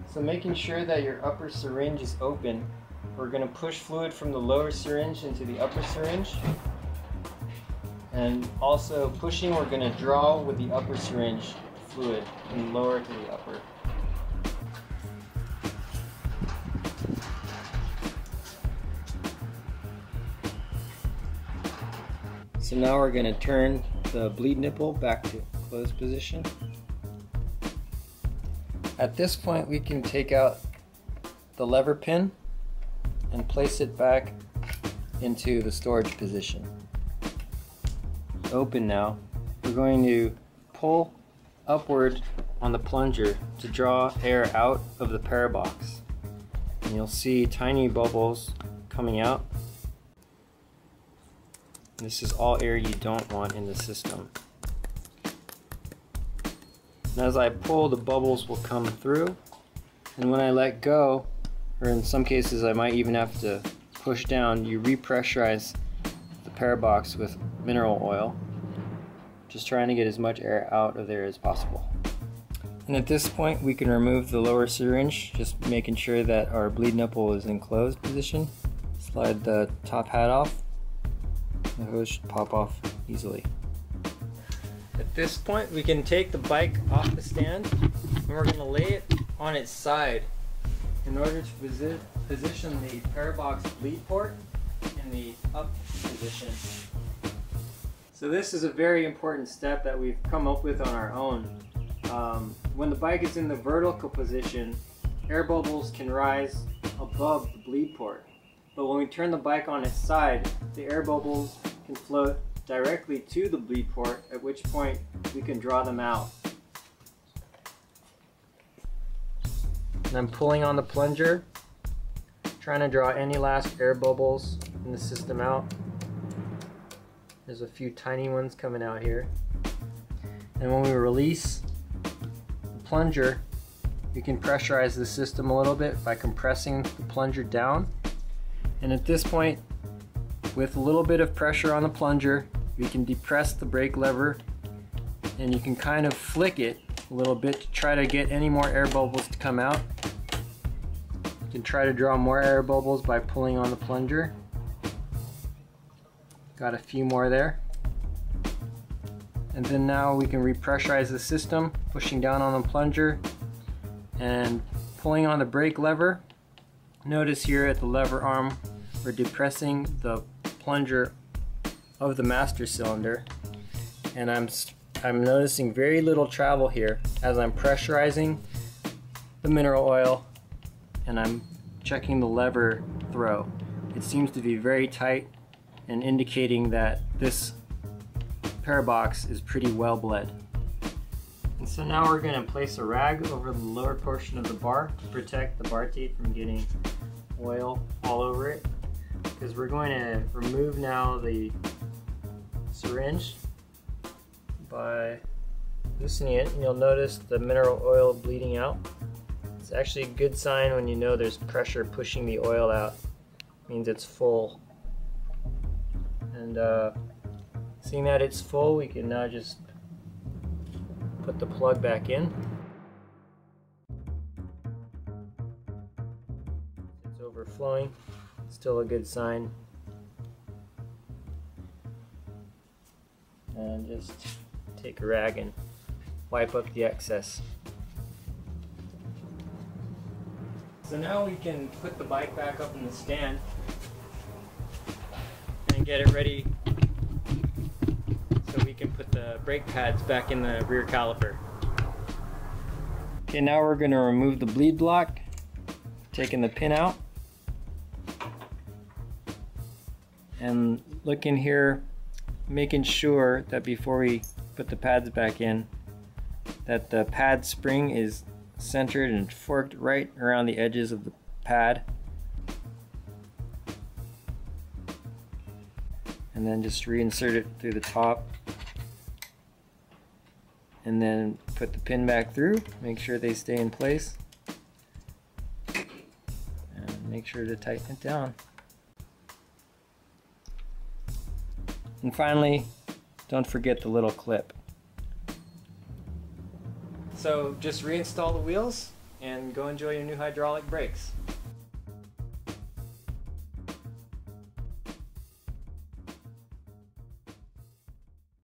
So making sure that your upper syringe is open, we're going to push fluid from the lower syringe into the upper syringe. And also pushing, we're going to draw with the upper syringe fluid from the lower to the upper. So now we're going to turn the bleed nipple back to closed position. At this point we can take out the lever pin and place it back into the storage position. Open now. We're going to pull upward on the plunger to draw air out of the Parabox. And you'll see tiny bubbles coming out. This is all air you don't want in the system. And as I pull, the bubbles will come through, and when I let go, or in some cases I might even have to push down, you repressurize the Parabox with mineral oil, just trying to get as much air out of there as possible. And at this point we can remove the lower syringe, just making sure that our bleed nipple is in closed position. Slide the top hat off. The hose should pop off easily. At this point we can take the bike off the stand and we're going to lay it on its side in order to position the Parabox bleed port in the up position. So this is a very important step that we've come up with on our own. When the bike is in the vertical position, air bubbles can rise above the bleed port. But when we turn the bike on its side, the air bubbles can float directly to the bleed port, at which point we can draw them out. And I'm pulling on the plunger, trying to draw any last air bubbles in the system out. There's a few tiny ones coming out here. And when we release the plunger, you can pressurize the system a little bit by compressing the plunger down. And at this point, with a little bit of pressure on the plunger, we can depress the brake lever and you can kind of flick it a little bit to try to get any more air bubbles to come out. You can try to draw more air bubbles by pulling on the plunger. Got a few more there. And then now we can repressurize the system, pushing down on the plunger and pulling on the brake lever. Notice here at the lever arm, we're depressing the plunger of the master cylinder, and I'm noticing very little travel here as I'm pressurizing the mineral oil and I'm checking the lever throw. It seems to be very tight and indicating that this Parabox is pretty well bled. And so now we're going to place a rag over the lower portion of the bar to protect the bar teeth from getting oil all over it, because we're going to remove now the syringe by loosening it, and you'll notice the mineral oil bleeding out. It's actually a good sign when you know there's pressure pushing the oil out. It means it's full. And seeing that it's full, we can now just put the plug back in. It's overflowing, still a good sign. And just take a rag and wipe up the excess. So now we can put the bike back up in the stand and get it ready so we can put the brake pads back in the rear caliper. Okay, now we're going to remove the bleed block, taking the pin out, and look in here, making sure that before we put the pads back in, that the pad spring is centered and forked right around the edges of the pad. And then just reinsert it through the top. And then put the pin back through, make sure they stay in place. And make sure to tighten it down. And finally, don't forget the little clip. So just reinstall the wheels and go enjoy your new hydraulic brakes.